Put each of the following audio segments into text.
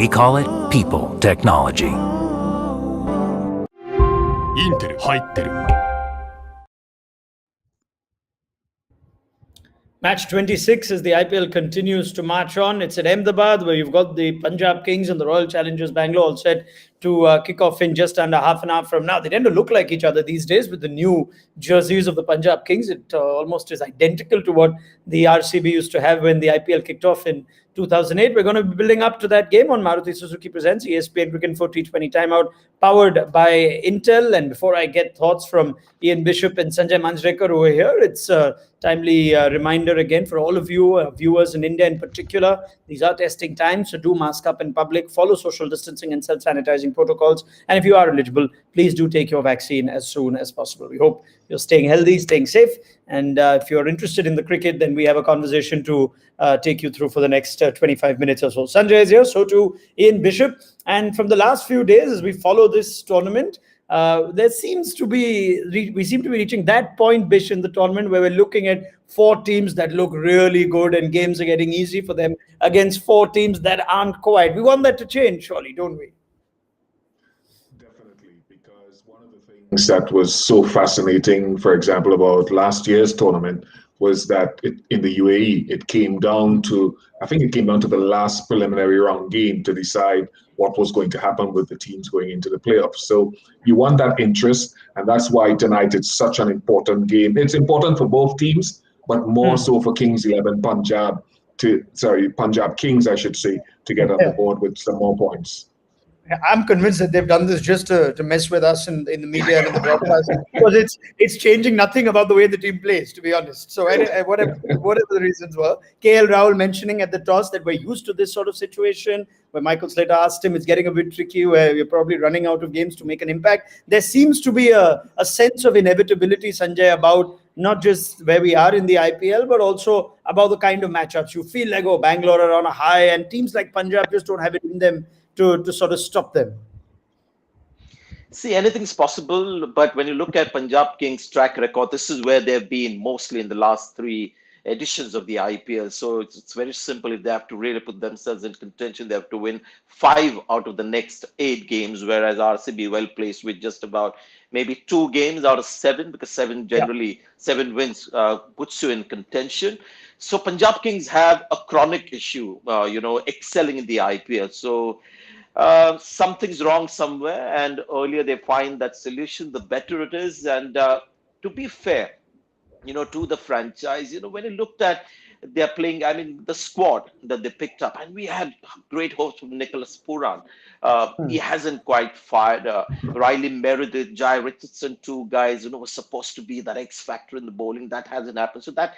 We call it people technology. インテル入ってる。 Match 26 as the IPL continues to march on. It's at Ahmedabad where you've got the Punjab Kings and the Royal Challengers Bangalore all set to kick off in just under half an hour from now. They tend to look like each other these days with the new jerseys of the Punjab Kings. It almost is identical to what the RCB used to have when the IPL kicked off in 2008. We're going to be building up to that game on Maruti Suzuki Presents ESPN Cricket for T20 Time Out, powered by Intel. And before I get thoughts from Ian Bishop and Sanjay Manjrekar over here, it's a timely reminder again for all of you, viewers in India in particular. These are testing times, so do mask up in public, follow social distancing and self-sanitizing protocols. And if you are eligible, please do take your vaccine as soon as possible. We hope you're staying healthy, staying safe. And if you're interested in the cricket, then we have a conversation to take you through for the next 25 minutes or so. Sanjay is here, so too Ian Bishop. And from the last few days, as we follow this tournament, we seem to be reaching that point, Bish, in the tournament where we're looking at four teams that look really good and games are getting easy for them against four teams that aren't quite. We want that to change, surely, don't we? Definitely, because one of the things that was so fascinating, for example, about last year's tournament was that in the UAE, it came down to the last preliminary round game to decide what was going to happen with the teams going into the playoffs. So you want that interest, and that's why tonight it's such an important game. It's important for both teams, but more so for Punjab Kings, I should say, to get on the board with some more points. I'm convinced that they've done this just to mess with us in the media and in the broadcast, because it's changing nothing about the way the team plays, to be honest. So whatever the reasons were, KL Rahul mentioning at the toss that we're used to this sort of situation, where Michael Slater asked him, it's getting a bit tricky, where we're probably running out of games to make an impact. There seems to be a sense of inevitability, Sanjay, about not just where we are in the IPL, but also about the kind of matchups. You feel like, Bangalore are on a high, and teams like Punjab just don't have it in them to sort of stop them. See, anything's possible, but when you look at Punjab Kings' track record, this is where they've been mostly in the last three editions of the IPL. So it's very simple. If they have to really put themselves in contention, they have to win 5 out of the next 8 games, whereas RCB well placed with just about maybe 2 games out of 7, because 7 wins puts you in contention. So Punjab Kings have a chronic issue, excelling in the IPL. So something's wrong somewhere, and earlier they find that solution, the better it is. And to be fair, to the franchise, when you looked at they're playing, the squad that they picked up, and we had great hopes from Nicholas Puran. He hasn't quite fired. Riley Meredith, Jai Richardson, 2 guys, were supposed to be that X factor in the bowling. That hasn't happened. So that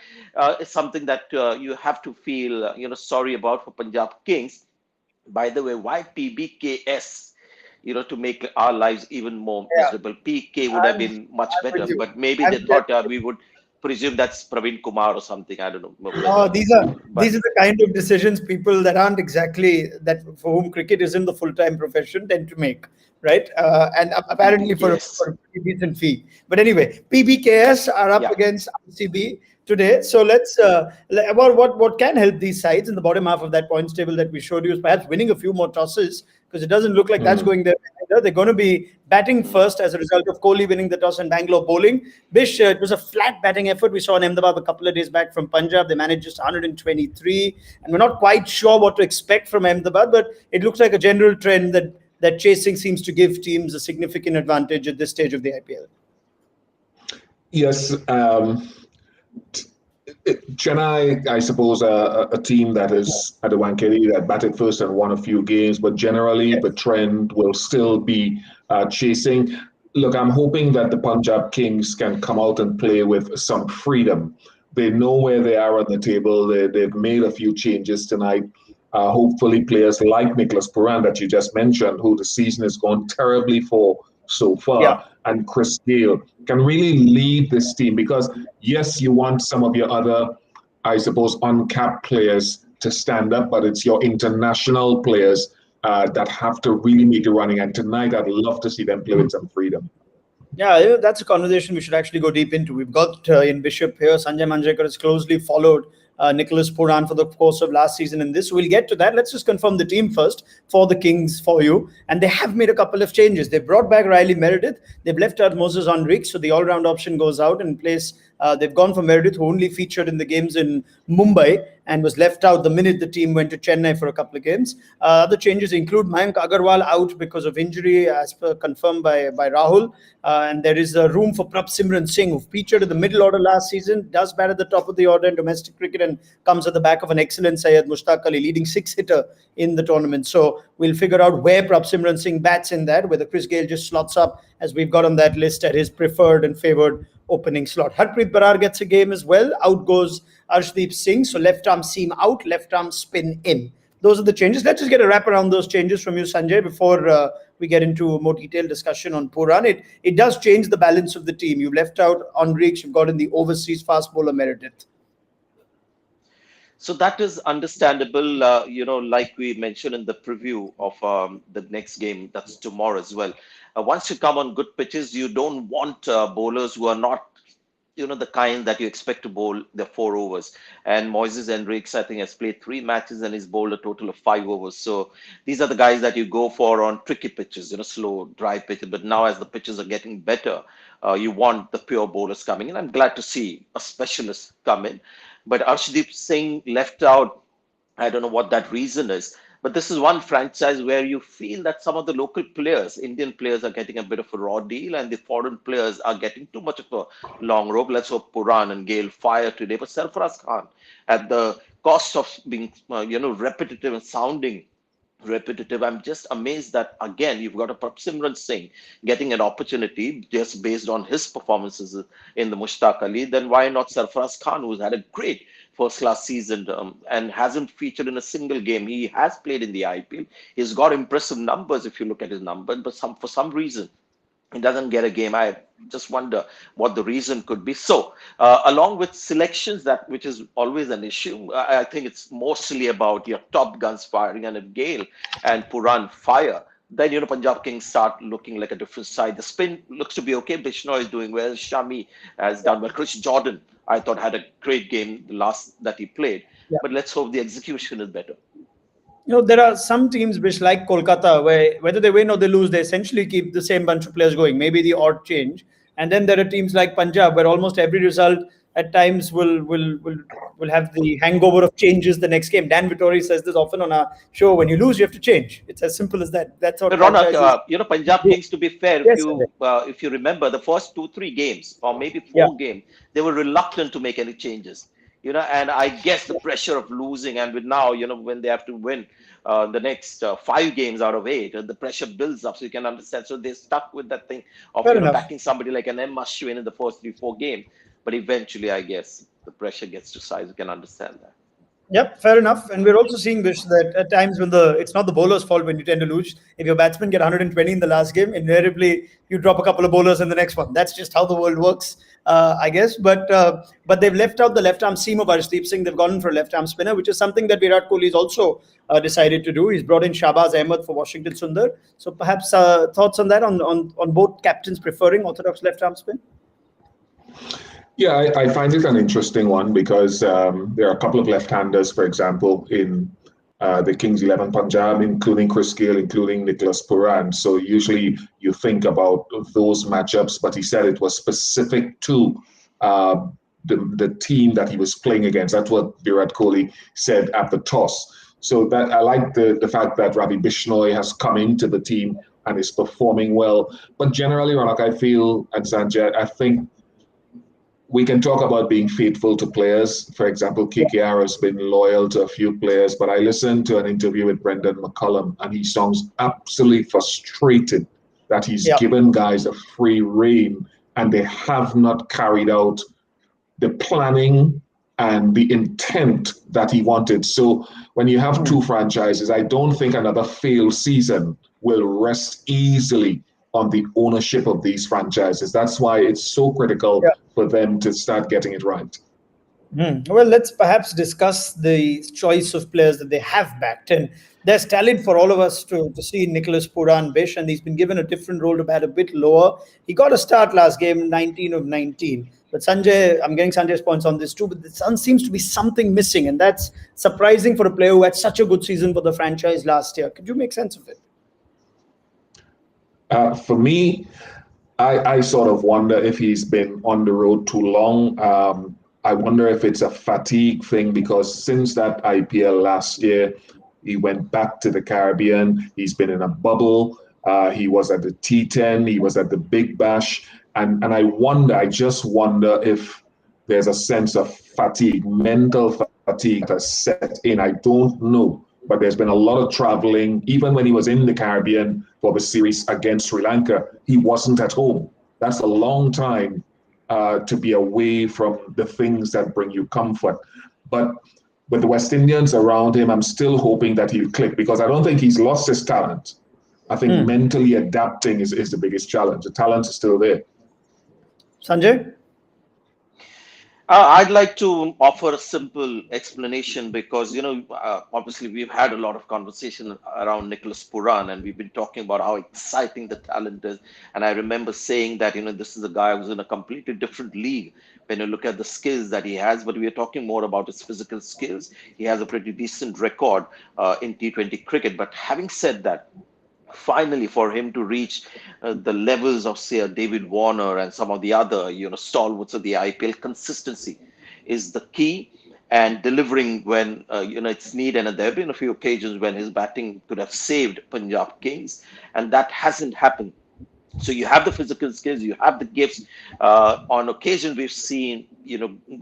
is something that you have to feel, sorry about for Punjab Kings. By the way, why PBKS? To make our lives even more miserable. PK would have been much better, but maybe they thought we would presume that's Praveen Kumar or something. I don't know. No, these are the kind of decisions people that aren't exactly that for whom cricket isn't the full-time profession tend to make, right? And apparently for a decent fee. But anyway, PBKS are up against RCB today. So let's about what can help these sides in the bottom half of that points table that we showed you is perhaps winning a few more tosses, because it doesn't look like that's going there either. They're going to be batting first as a result of Kohli winning the toss and Bangalore bowling. Bish, it was a flat batting effort. We saw in Ahmedabad a couple of days back from Punjab. They managed just 123, and we're not quite sure what to expect from Ahmedabad, but it looks like a general trend that chasing seems to give teams a significant advantage at this stage of the IPL. Yes. Chennai, I suppose, a team that is at the Wankhede that batted first and won a few games, but generally the trend will still be chasing. Look, I'm hoping that the Punjab Kings can come out and play with some freedom. They know where they are on the table. They've made a few changes tonight. Hopefully players like Nicholas Puran that you just mentioned, who the season has gone terribly for so far, and Chris Gale can really lead this team, because yes, you want some of your other, I suppose, uncapped players to stand up, but it's your international players that have to really make a running. And tonight, I'd love to see them play with some freedom. Yeah, that's a conversation we should actually go deep into. We've got Ian Bishop here. Sanjay Manjrekar has closely followed Nicholas Puran for the course of last season and this. We'll get to that. Let's just confirm the team first for the Kings for you. And they have made a couple of changes. They brought back Riley Meredith. They've left out Moses Henrique, so the all-round option goes out in place. They've gone for Meredith, who only featured in the games in Mumbai and was left out the minute the team went to Chennai for a couple of games. Other changes include Mayank Agarwal out because of injury, as per confirmed by Rahul. And there is room for Prabsimran Singh, who featured in the middle order last season, does bat at the top of the order in domestic cricket and comes at the back of an excellent Syed Mushtaq Ali, leading six-hitter in the tournament. So we'll figure out where Prabsimran Singh bats in that, whether Chris Gayle just slots up, as we've got on that list, at his preferred and favoured opening slot. Harpreet Barar gets a game as well. Out goes Arshdeep Singh. So left arm seam out, left arm spin in. Those are the changes. Let's just get a wrap around those changes from you, Sanjay, before we get into a more detailed discussion on Puran. It does change the balance of the team. You've left out Henrique, you've got in the overseas fast bowler Meredith. So that is understandable, like we mentioned in the preview of the next game, that's tomorrow as well. Once you come on good pitches, you don't want bowlers who are not, the kind that you expect to bowl the 4 overs. And Moises Henriques, I think, has played 3 matches and he's bowled a total of 5 overs. So these are the guys that you go for on tricky pitches, slow, dry pitches. But now as the pitches are getting better, you want the pure bowlers coming in. I'm glad to see a specialist come in. But Arshdeep Singh left out, I don't know what that reason is. But this is one franchise where you feel that some of the local players, Indian players, are getting a bit of a raw deal and the foreign players are getting too much of a long rope. Let's hope Puran and Gayle fire today. But Sarfaraz Khan, at the cost of being, repetitive and sounding repetitive, I'm just amazed that, again, you've got a Prabsimran Singh getting an opportunity just based on his performances in the Mushtaq Ali. Then why not Sarfaraz Khan, who's had a great first-class season and hasn't featured in a single game? He has played in the IPL. He's got impressive numbers if you look at his numbers, but for some reason, he doesn't get a game. I just wonder what the reason could be. So, along with selections, which is always an issue, I think it's mostly about your top guns firing. And if Gayle and Puran fire, then Punjab Kings start looking like a different side. The spin looks to be okay. Bishnoi is doing well. Shami has done well. Chris Jordan, I thought, had a great game the last that he played. Yeah. But let's hope the execution is better. There are some teams which, like Kolkata, where whether they win or they lose, they essentially keep the same bunch of players going, maybe the odd change. And then there are teams like Punjab, where almost every result at times will have the hangover of changes the next game. Dan Vittori says this often on our show: when you lose, you have to change. It's as simple as that. That's what. Raunak, Punjab Kings, to be fair, yes, if you remember the first 2-3 games or maybe 4 games, they were reluctant to make any changes. And I guess the pressure of losing, and with now, when they have to win the next 5 games out of 8, the pressure builds up. So you can understand. So they stuck with that thing of backing somebody like an M. Ashwin in the first 3-4 games. But eventually, I guess the pressure gets to size. You can understand that. Yep, fair enough. And we're also seeing this, that at times when it's not the bowler's fault when you tend to lose. If your batsmen get 120 in the last game, invariably you drop a couple of bowlers in the next one. That's just how the world works, I guess. But they've left out the left arm seam of Arshdeep Singh. They've gone for a left arm spinner, which is something that Virat Kohli's also decided to do. He's brought in Shahbaz Ahmed for Washington Sundar. So perhaps thoughts on that, on both captains preferring orthodox left arm spin? Yeah, I find it an interesting one because there are a couple of left-handers, for example, in the Kings 11 Punjab, including Chris Gayle, including Nicholas Puran. So usually you think about those matchups, but he said it was specific to the team that he was playing against. That's what Virat Kohli said at the toss. So that I like the fact that Ravi Bishnoi has come into the team and is performing well. But generally, Raunak, I feel, and Sanjay, I think we can talk about being faithful to players. For example, KKR has been loyal to a few players, but I listened to an interview with Brendan McCullum, and he sounds absolutely frustrated that he's given guys a free rein and they have not carried out the planning and the intent that he wanted. So when you have 2 franchises, I don't think another failed season will rest easily on the ownership of these franchises. That's why it's so critical for them to start getting it right. Well, let's perhaps discuss the choice of players that they have backed. And there's talent for all of us to see Nicholas Puran Bish, and he's been given a different role to bat a bit lower. He got a start last game, 19 of 19. But Sanjay, I'm getting Sanjay's points on this too, but there seems to be something missing, and that's surprising for a player who had such a good season for the franchise last year. Could you make sense of it? For me, I sort of wonder if he's been on the road too long. I wonder if it's a fatigue thing because since that IPL last year, he went back to the Caribbean. He's been in a bubble. He was at the T10. He was at the Big Bash. And I just wonder if there's a sense of fatigue, mental fatigue that has set in. I don't know. But there's been a lot of traveling. Even when he was in the Caribbean for the series against Sri Lanka, he wasn't at home. That's a long time to be away from the things that bring you comfort. But with the West Indians around him, I'm still hoping that he'll click because I don't think he's lost his talent. I think mentally adapting is the biggest challenge. The talent is still there. Sanjay? I'd like to offer a simple explanation because, obviously we've had a lot of conversation around Nicholas Puran and we've been talking about how exciting the talent is. And I remember saying that, this is a guy who's in a completely different league when you look at the skills that he has. But we are talking more about his physical skills. He has a pretty decent record in T20 cricket. But having said that, finally for him to reach the levels of say a David Warner and some of the other stalwarts of the IPL, consistency is the key and delivering when it's needed. And there have been a few occasions when his batting could have saved Punjab Kings, and that hasn't happened. So you have the physical skills, you have the gifts. On occasion, we've seen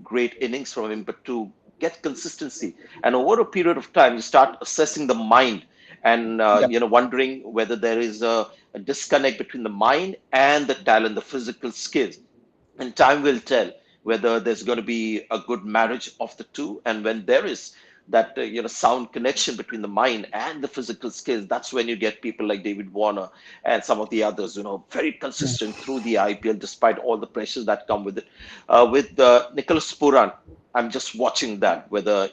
great innings from him, but to get consistency and over a period of time, you start assessing the mind and wondering whether there is a disconnect between the mind and the talent, the physical skills. And time will tell whether there's going to be a good marriage of the two. And when there is that sound connection between the mind and the physical skills, that's when you get people like David Warner and some of the others, very consistent through the IPL despite all the pressures that come with it. With Nicholas Puran, I'm just watching that whether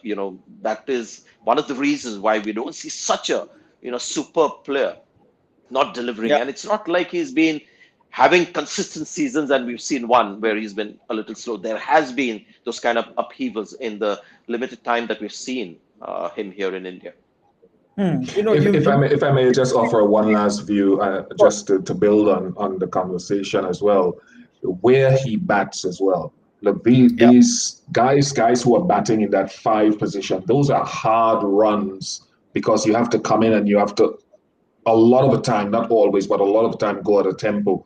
that is one of the reasons why we don't see such a superb player not delivering. Yeah. And it's not like he's been having consistent seasons and we've seen one where he's been a little slow. There has been those kind of upheavals in the limited time that we've seen him here in India. If I may just offer one last view, just to build on the conversation as well, where he bats as well. Look, these guys who are batting in that 5 position, those are hard runs because you have to come in and you have to, a lot of the time, not always, but a lot of the time, go at a tempo.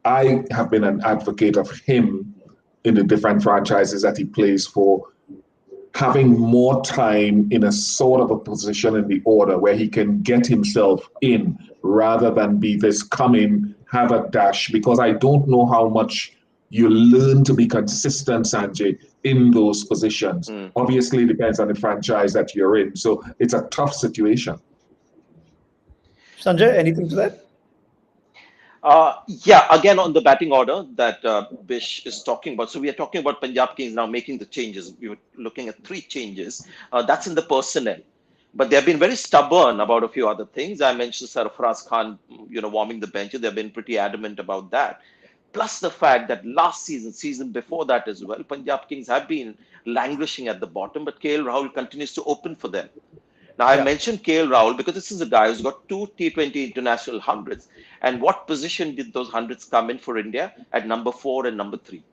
I have been an advocate of him in the different franchises that he plays for, having more time in a sort of a position in the order where he can get himself in rather than be this come in, have a dash, because I don't know how much you learn to be consistent, Sanjay, in those positions. Obviously, it depends on the franchise that you're in. So it's a tough situation. Sanjay, anything to that? Again, on the batting order that Bish is talking about. So we are talking about Punjab Kings now making the changes. We were looking at 3 changes. That's in the personnel. But they've been very stubborn about a few other things. I mentioned Sarfaraz Khan, warming the bench. They've been pretty adamant about that. Plus the fact that last season before that as well, Punjab Kings have been languishing at the bottom, but KL Rahul continues to open for them. Now, I mentioned KL Rahul because this is a guy who's got 2 T20 international hundreds. And what position did those hundreds come in for India? At number 4 and number 3.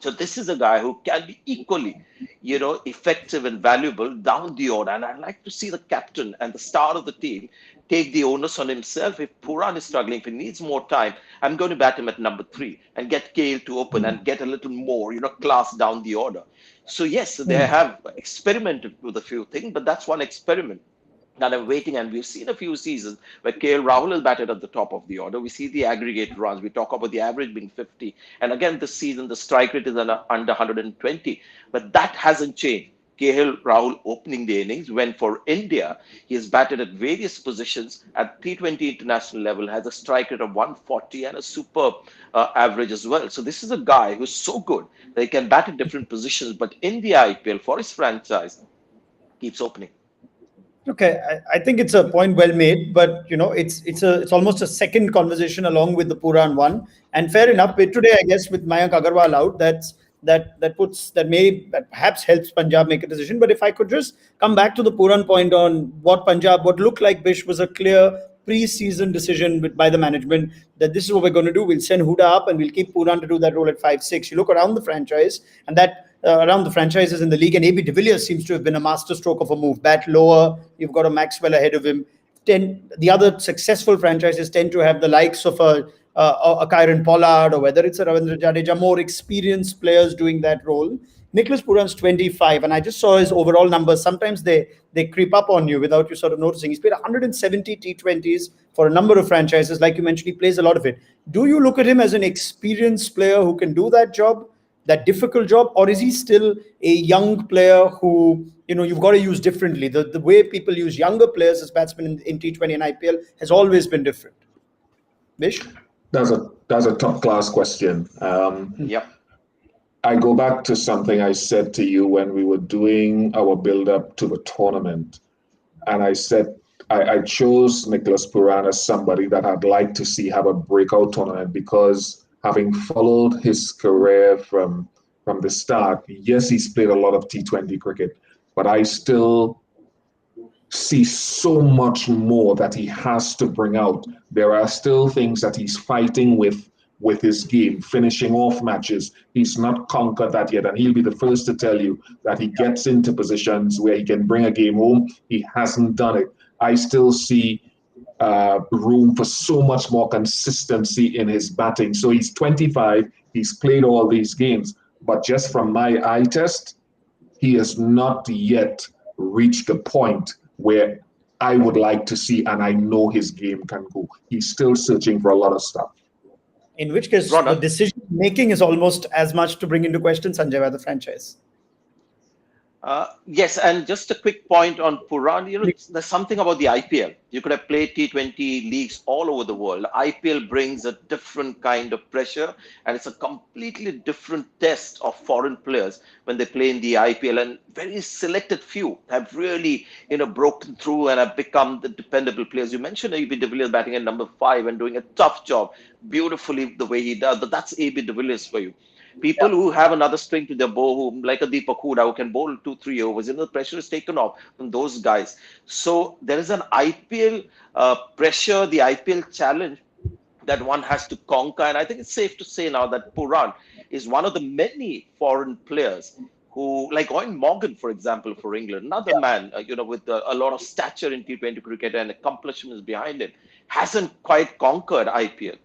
So this is a guy who can be equally, effective and valuable down the order. And I'd like to see the captain and the star of the team take the onus on himself. If Puran is struggling, if he needs more time, I'm going to bat him at number 3 and get KL to open and get a little more, class down the order. So yes, they have experimented with a few things, but that's one experiment that I'm waiting. And we've seen a few seasons where KL Rahul is batted at the top of the order. We see the aggregate runs. We talk about the average being 50. And again, this season, the strike rate is under 120. But that hasn't changed. KL Rahul opening the innings, when for India, he has batted at various positions at T20 international level, has a strike rate of 140 and a superb average as well. So this is a guy who's so good that he can bat at different positions, but in the IPL, for his franchise, keeps opening. Okay, I think it's a point well made, but it's almost a second conversation along with the Puran one. And fair enough. But today, I guess with Mayank Agarwal out, that perhaps helps Punjab make a decision. But if I could just come back to the Puran point on what looked like Bish was a clear pre-season decision by the management that this is what we're going to do. We'll send Huda up and we'll keep Puran to do that role at 5-6. You look around the franchise and around the franchises in the league, and AB de Villiers seems to have been a masterstroke of a move. Bat lower, you've got a Maxwell ahead of him. The other successful franchises tend to have the likes of a Kyron Pollard, or whether it's a Ravindra Jadeja, more experienced players doing that role. Nicholas Puran's 25, and I just saw his overall numbers. Sometimes they creep up on you without you sort of noticing. He's played 170 T20s for a number of franchises. Like you mentioned, he plays a lot of it. Do you look at him as an experienced player who can do that job, that difficult job, or is he still a young player who you've got to use differently? The way people use younger players as batsmen in T20 and IPL has always been different. Vish? That's a top class question. Yep. I go back to something I said to you when we were doing our build up to the tournament, and I said I chose Nicholas Puran as somebody that I'd like to see have a breakout tournament, because having followed his career from the start, yes, he's played a lot of T20 cricket, but I still see so much more that he has to bring out. There are still things that he's fighting with his game, finishing off matches. He's not conquered that yet, and he'll be the first to tell you that he gets into positions where he can bring a game home. He hasn't done it. I still see room for so much more consistency in his batting. So he's 25, he's played all these games, but just from my eye test, he has not yet reached the point where I would like to see, and I know his game can go. He's still searching for a lot of stuff. In which case, Raunak, the decision making is almost as much to bring into question, Sanjay, by the franchise. Yes, and just a quick point on Puran. There's something about the IPL. You could have played T20 leagues all over the world. IPL brings a different kind of pressure, and it's a completely different test of foreign players when they play in the IPL. And very selected few have really, broken through and have become the dependable players. You mentioned AB de Villiers batting at number 5 and doing a tough job beautifully the way he does, but that's AB de Villiers for you. People who have another string to their bow, like a Deepak Huda, who can bowl 2-3 overs, the pressure is taken off from those guys. So there is an IPL pressure, the IPL challenge that one has to conquer. And I think it's safe to say now that Puran is one of the many foreign players who, like Owen Morgan, for example, for England, another man, with a lot of stature in T20 cricket and accomplishments behind it, hasn't quite conquered IPL.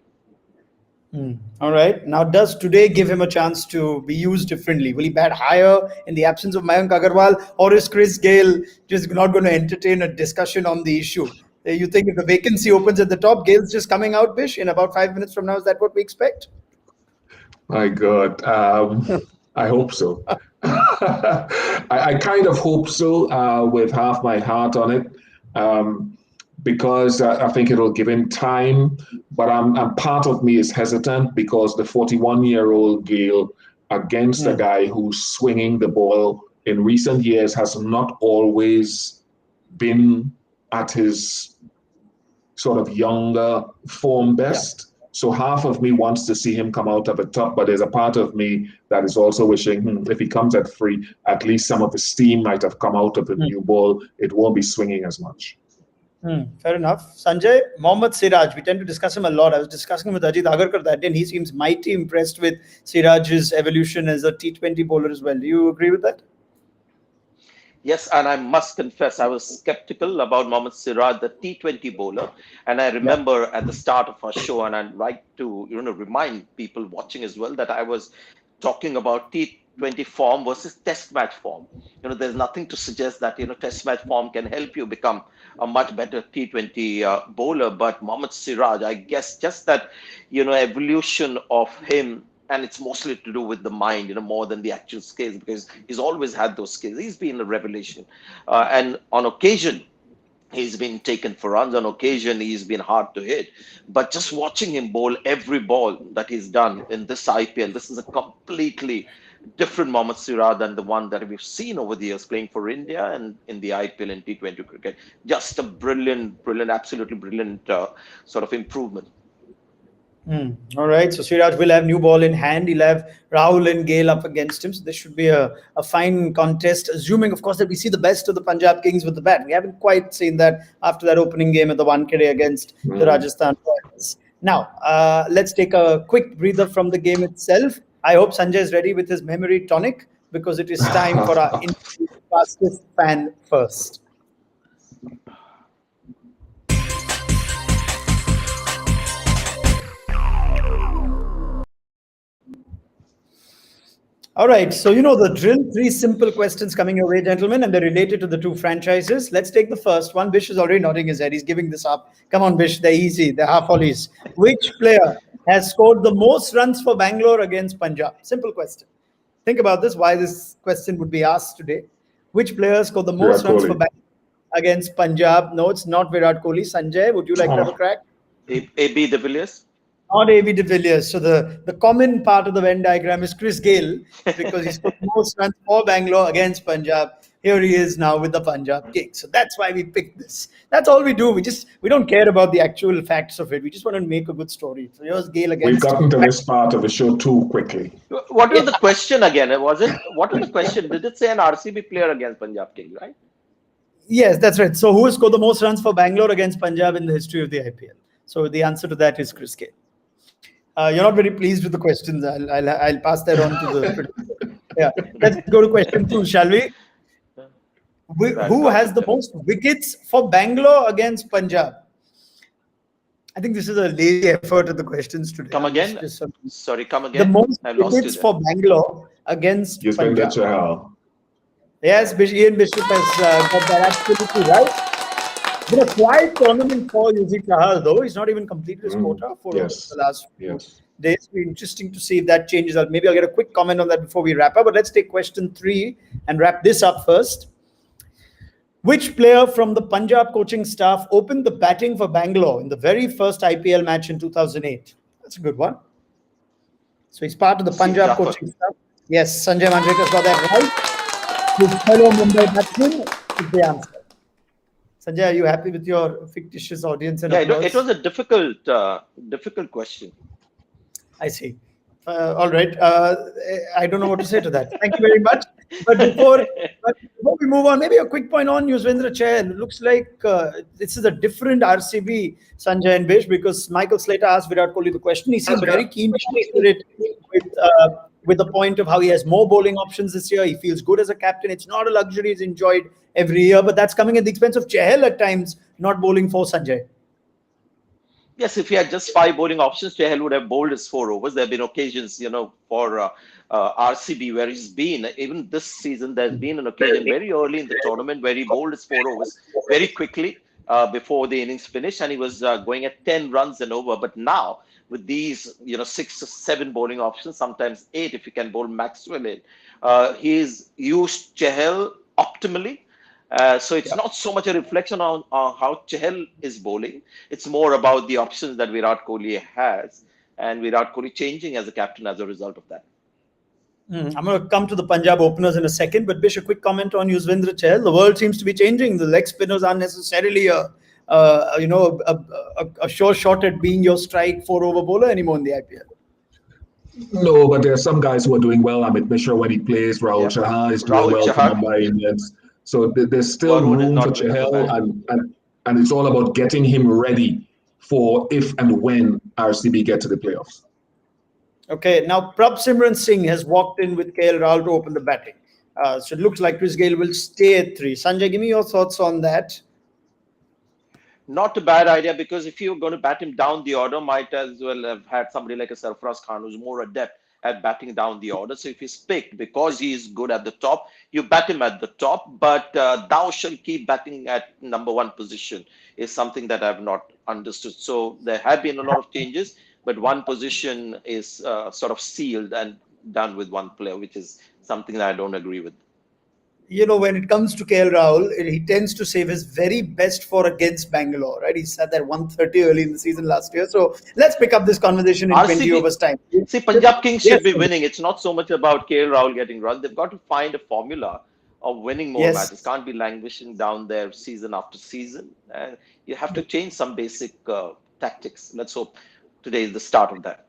All right. Now, does today give him a chance to be used differently? Will he bat higher in the absence of Mayank Agarwal, or is Chris Gale just not going to entertain a discussion on the issue? You think if the vacancy opens at the top, Gale's just coming out, Bish, in about 5 minutes from now? Is that what we expect? My God, I hope so. I kind of hope so, with half my heart on it. Because I think it'll give him time, but I'm part of me is hesitant because the 41-year-old Gale against a guy who's swinging the ball in recent years has not always been at his sort of younger form best. So half of me wants to see him come out at the top, but there's a part of me that is also wishing if he comes at 3, at least some of the steam might have come out of the new ball. It won't be swinging as much. Fair enough. Sanjay, Mohammad Siraj, we tend to discuss him a lot. I was discussing with Ajit Agarkar that day, and he seems mighty impressed with Siraj's evolution as a T20 bowler as well. Do you agree with that? Yes, and I must confess, I was skeptical about Mohammad Siraj, the T20 bowler. And I remember at the start of our show, and I'd like to remind people watching as well, that I was talking about T20 form versus test match form. There's nothing to suggest that test match form can help you become a much better T20 bowler, but Mohammad Siraj, I guess just that evolution of him and it's mostly to do with the mind, more than the actual skills, because he's always had those skills. He's been a revelation, and on occasion he's been taken for runs. On occasion, he's been hard to hit. But just watching him bowl every ball that he's done in this IPL, this is a completely different Mohammad Siraj than the one that we've seen over the years playing for India and in the IPL and T20 cricket. Just a brilliant, brilliant, absolutely brilliant sort of improvement. All right, so Siraj will have new ball in hand. He'll have Rahul and Gale up against him. So this should be a fine contest, assuming, of course, that we see the best of the Punjab Kings with the bat. We haven't quite seen that after that opening game at the Wankhede against the Rajasthan Royals. Now, let's take a quick breather from the game itself. I hope Sanjay is ready with his memory tonic, because it is time for our fastest fan first. All right, so you know the drill. 3 simple questions coming your way, gentlemen, and they're related to the 2 franchises. Let's take the first one. Bish is already nodding his head. He's giving this up. Come on, Bish, they're easy. They're half volleys. Which player has scored the most runs for Bangalore against Punjab? Simple question. Think about this, why this question would be asked today. Which player scored the most runs for Bangalore against Punjab? No, it's not Virat Kohli. Sanjay, would you like to have a crack? AB de Villiers? Not A.B. de Villiers. So the common part of the Venn diagram is Chris Gale, because he's got most runs for Bangalore against Punjab. Here he is now with the Punjab Kings. So that's why we picked this. That's all we do. We don't care about the actual facts of it. We just want to make a good story. So here's Gale against. We've gotten to this part of the show too quickly. What was the question again? What was the question? Did it say an RCB player against Punjab Kings, right? Yes, that's right. So who has scored the most runs for Bangalore against Punjab in the history of the IPL? So the answer to that is Chris Gale. You're not very pleased with the questions. I'll pass that on to the. Yeah, let's go to question 2, shall we? Who has the most wickets for Bangalore against Punjab? I think this is a lazy effort at the questions today. Come again? Sorry, come again. The most wickets for Bangalore against Punjab. Chahal. Yes, Ian Bishop has got that absolutely right. Been a quiet tournament for Yuzi Chahal, though. He's not even completed his quota for the last few days. It'll be interesting to see if that changes. Maybe I'll get a quick comment on that before we wrap up. But let's take question 3 and wrap this up first. Which player from the Punjab coaching staff opened the batting for Bangalore in the very first IPL match in 2008? That's a good one. So he's part of the Punjab coaching staff. Yes, Sanjay Manjrekar got that right. His fellow Mumbai batsman is the answer. Sanjay, are you happy with your fictitious audience? And it was a difficult question. I see. All right. I don't know what to say to that. Thank you very much. But before we move on, maybe a quick point on Yuzvendra Chahal. Looks like this is a different RCB, Sanjay and Bish, because Michael Slater asked Virat Kohli the question. He seems very keen to answer it with the point of how he has more bowling options this year. He feels good as a captain. It's not a luxury he's enjoyed every year, but that's coming at the expense of Chahal at times, not bowling for Sanjay. Yes, if he had just 5 bowling options, Chahal would have bowled his 4 overs. There have been occasions, for RCB where he's been. Even this season, there's been an occasion very early in the tournament where he bowled his 4 overs very quickly before the innings finished, and he was going at 10 runs and over. But now, with these, 6 or 7 bowling options, sometimes 8 if you can bowl Maxwell in, he's used Chahal optimally. So it's not so much a reflection on how Chahal is bowling. It's more about the options that Virat Kohli has, and Virat Kohli changing as a captain as a result of that. I'm going to come to the Punjab openers in a second, but Bish, a quick comment on Yuzvendra Chahal. The world seems to be changing. The leg spinners aren't necessarily a sure shot at being your strike 4-over bowler anymore in the IPL. No, but there are some guys who are doing well. Amit Mishra when he plays. Rahul Chahal is doing well for Mumbai Indians. So there's still room for Chahal, and it's all about getting him ready for if and when RCB get to the playoffs. Okay, now Prabh Simran Singh has walked in with KL Rahul to open the batting. So it looks like Chris Gale will stay at 3. Sanjay, give me your thoughts on that. Not a bad idea, because if you're going to bat him down the order, might as well have had somebody like a Sarfaraz Khan who's more adept at batting down the order. So if he's picked because he's good at the top, you bat him at the top, but thou shall keep batting at number 1 position is something that I've not understood. So there have been a lot of changes, but one position is sort of sealed and done with one player, which is something that I don't agree with. When it comes to KL Rahul, he tends to save his very best for against Bangalore, right? He sat there 130 early in the season last year. So let's pick up this conversation in 20 overs time. See, Punjab Kings should Yes. be winning. It's not so much about KL Rahul getting runs. They've got to find a formula of winning more Yes. matches. Can't be languishing down there season after season. You have to change some basic tactics. Let's hope today is the start of that.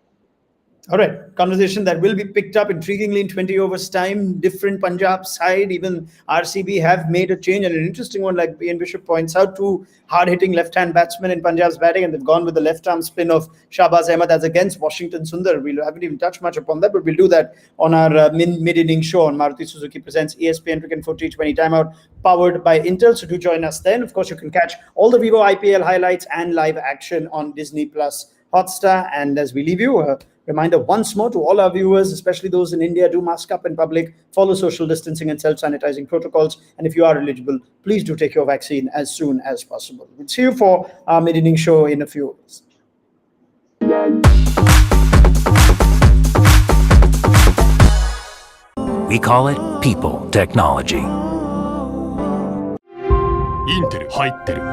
All right, conversation that will be picked up intriguingly in 20 overs time. Different Punjab side, even RCB have made a change, and an interesting one, like Ian Bishop points out, two hard-hitting left-hand batsmen in Punjab's batting, and they've gone with the left-arm spin of Shahbaz Ahmed as against Washington Sundar. We haven't even touched much upon that, but we'll do that on our mid-inning show on Maruti Suzuki Presents ESPN Cricket for T20 Time Out, powered by Intel. So do join us then. Of course, you can catch all the Vivo IPL highlights and live action on Disney Plus Hotstar. And as we leave you, reminder once more to all our viewers, especially those in India, do mask up in public, follow social distancing and self-sanitizing protocols. And if you are eligible, please do take your vaccine as soon as possible. We'll see you for our mid-inning show in a few hours. We call it people technology. インテル入ってる